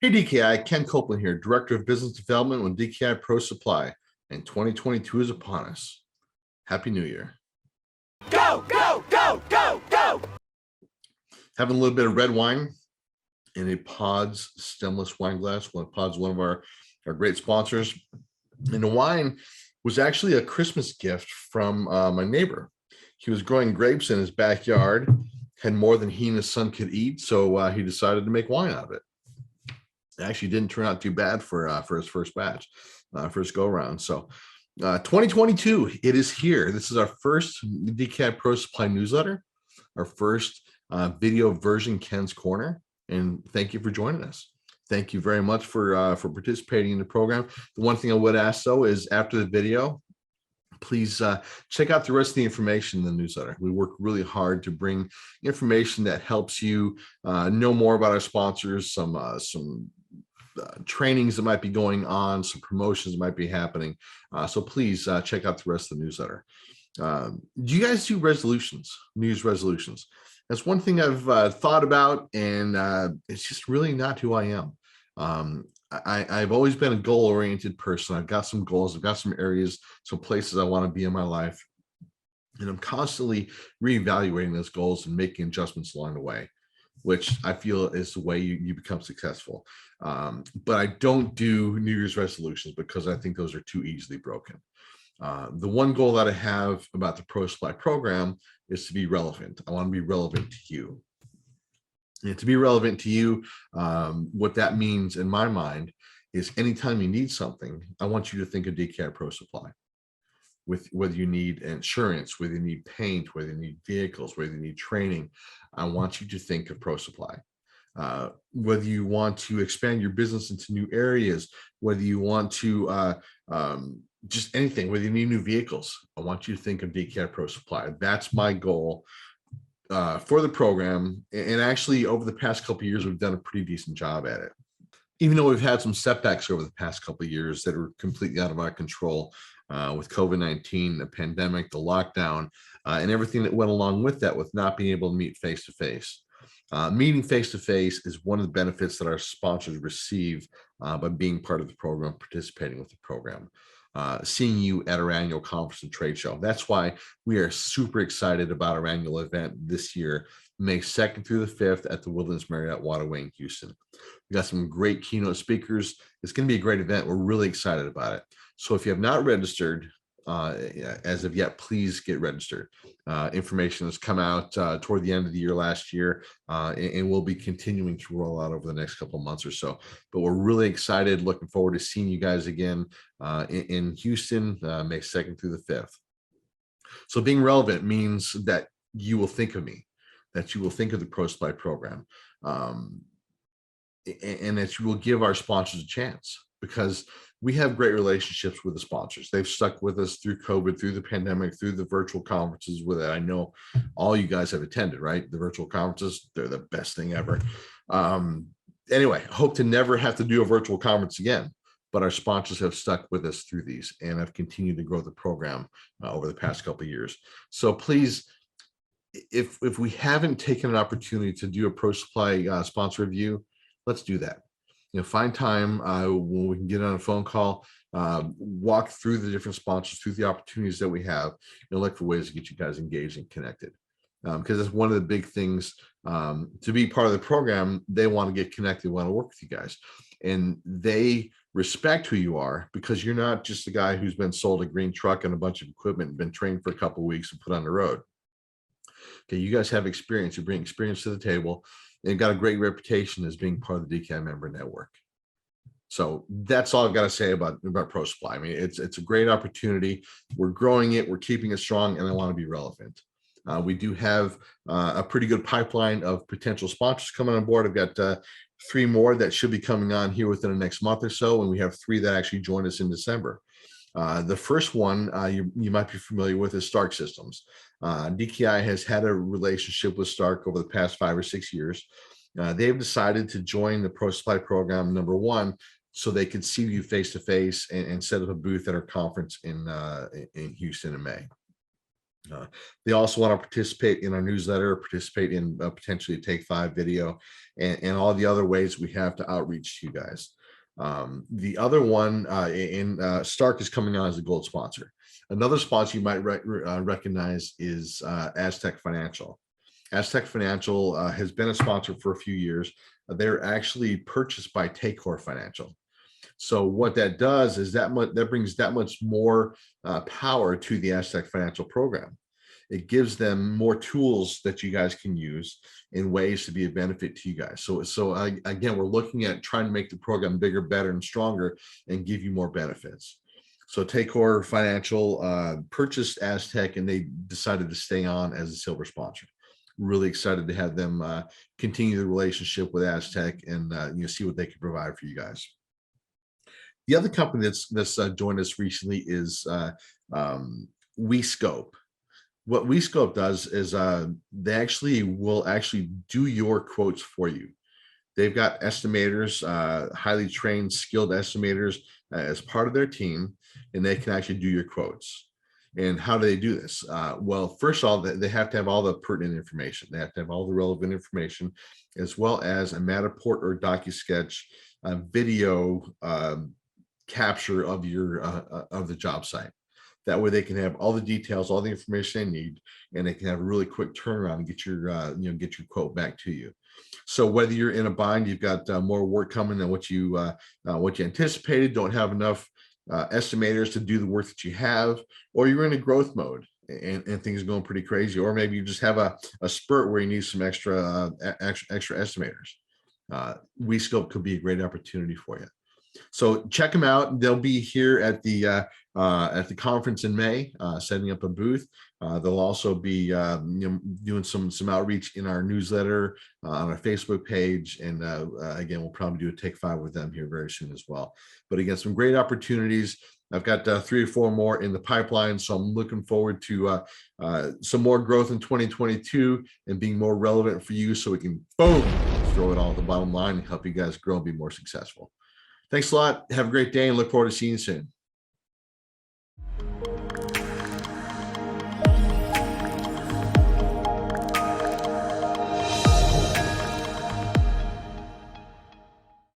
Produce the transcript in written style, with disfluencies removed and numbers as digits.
Hey DKI, Ken Copeland here, Director of Business Development with DKI Pro Supply, and 2022 is upon us. Happy New Year. Go, go, go, go, go! Having a little bit of red wine in a Pods stemless wine glass. Pods, one of our great sponsors. And the wine was actually a Christmas gift from my neighbor. He was growing grapes in his backyard, had more than he and his son could eat, so he decided to make wine out of it. It actually didn't turn out too bad for his first batch, first go around. So 2022, it is here. This is our first DKI Pro Supply newsletter, our first video version, Ken's Corner. And thank you for joining us. Thank you very much for participating in the program. The one thing I would ask though is after the video, please check out the rest of the information in the newsletter. We work really hard to bring information that helps you know more about our sponsors, some trainings that might be going on, some promotions that might be happening. So please check out the rest of the newsletter. Do you guys do resolutions, New Year's resolutions? That's one thing I've thought about, and it's just really not who I am. I've always been a goal-oriented person. I've got some goals. I've got some areas, some places I want to be in my life. And I'm constantly reevaluating those goals and making adjustments along the way, which I feel is the way you become successful. But I don't do New Year's resolutions because I think those are too easily broken. The one goal that I have about the Pro Supply program is to be relevant. I want to be relevant to you. And to be relevant to you, what that means in my mind is anytime you need something, I want you to think of DKI Pro Supply. With whether you need insurance, whether you need paint, whether you need vehicles, whether you need training, I want you to think of Pro Supply. Whether you want to expand your business into new areas, whether you want to just anything, whether you need new vehicles, I want you to think of DKI Pro Supply. That's my goal for the program. And actually, over the past couple of years, we've done a pretty decent job at it. Even though we've had some setbacks over the past couple of years that are completely out of our control with COVID-19, the pandemic, the lockdown, and everything that went along with that, with not being able to meet face-to-face. Meeting face-to-face is one of the benefits that our sponsors receive by being part of the program, participating with the program. Seeing you at our annual conference and trade show. That's why we are super excited about our annual event this year, May 2nd through the 5th at the Woodlands Marriott Waterway in Houston. We got some great keynote speakers. It's going to be a great event. We're really excited about it. So if you have not registered as of yet, please get registered. Information has come out toward the end of the year last year, and we'll be continuing to roll out over the next couple of months or so. But we're really excited, looking forward to seeing you guys again in Houston, May 2nd through the 5th. So being relevant means that you will think of me, that you will think of the Pro Supply program, and that you will give our sponsors a chance, because we have great relationships with the sponsors. They've stuck with us through COVID, through the pandemic, through the virtual conferences with it. I know all you guys have attended, right? The virtual conferences, they're the best thing ever. Anyway, hope to never have to do a virtual conference again, but our sponsors have stuck with us through these and have continued to grow the program over the past couple of years. So please, if we haven't taken an opportunity to do a Pro Supply sponsor review, let's do that. Find time when we can get on a phone call, walk through the different sponsors, through the opportunities that we have, and look for ways to get you guys engaged and connected. Because that's one of the big things to be part of the program. They want to get connected, want to work with you guys, and they respect who you are, because you're not just a guy who's been sold a green truck and a bunch of equipment and been trained for a couple of weeks and put on the road. Okay, you guys have experience. You bring experience to the table. And got a great reputation as being part of the DKI member network. So that's all I've got to say about Pro Supply. I mean, it's a great opportunity. We're growing it, we're keeping it strong, and I want to be relevant. We do have a pretty good pipeline of potential sponsors coming on board. I've got 3 more that should be coming on here within the next month or so, and we have 3 that actually joined us in December. The first one you might be familiar with is Stark Systems. DKI has had a relationship with Stark over the past 5 or 6 years. They've decided to join the Pro Supply program, number one, so they could see you face to face and set up a booth at our conference in Houston in May. They also want to participate in our newsletter, participate in potentially a Take 5 video, and all the other ways we have to outreach to you guys. The other one in Stark is coming on as a gold sponsor. Another sponsor you might recognize is Aztec Financial. Aztec Financial has been a sponsor for a few years. They're actually purchased by Korner Financial. So what that does is that brings that much more power to the Aztec Financial program. It gives them more tools that you guys can use in ways to be a benefit to you guys. So again, we're looking at trying to make the program bigger, better, and stronger, and give you more benefits. So Korner Financial purchased Aztec, and they decided to stay on as a silver sponsor. Really excited to have them continue the relationship with Aztec and see what they can provide for you guys. The other company that's joined us recently is WeScope. What WeScope does is they will do your quotes for you. They've got estimators, highly trained, skilled estimators as part of their team, and they can actually do your quotes. And how do they do this? Well, first of all, they have to have all the pertinent information. They have to have all the relevant information, as well as a Matterport or DocuSketch video capture of your of the job site. That way they can have all the details, all the information they need, and they can have a really quick turnaround and get your get your quote back to you. So whether you're in a bind, you've got more work coming than what you anticipated, don't have enough estimators to do the work that you have, or you're in a growth mode and things are going pretty crazy, or maybe you just have a spurt where you need some extra estimators. WeScope could be a great opportunity for you. So check them out. They'll be here at the conference in May, setting up a booth. They'll also be doing some outreach in our newsletter, on our Facebook page, and again, we'll probably do a Take 5 with them here very soon as well. But again, some great opportunities. I've got 3 or 4 more in the pipeline, so I'm looking forward to some more growth in 2022 and being more relevant for you, so we can boom throw it all at the bottom line and help you guys grow and be more successful. Thanks a lot. Have a great day and look forward to seeing you soon.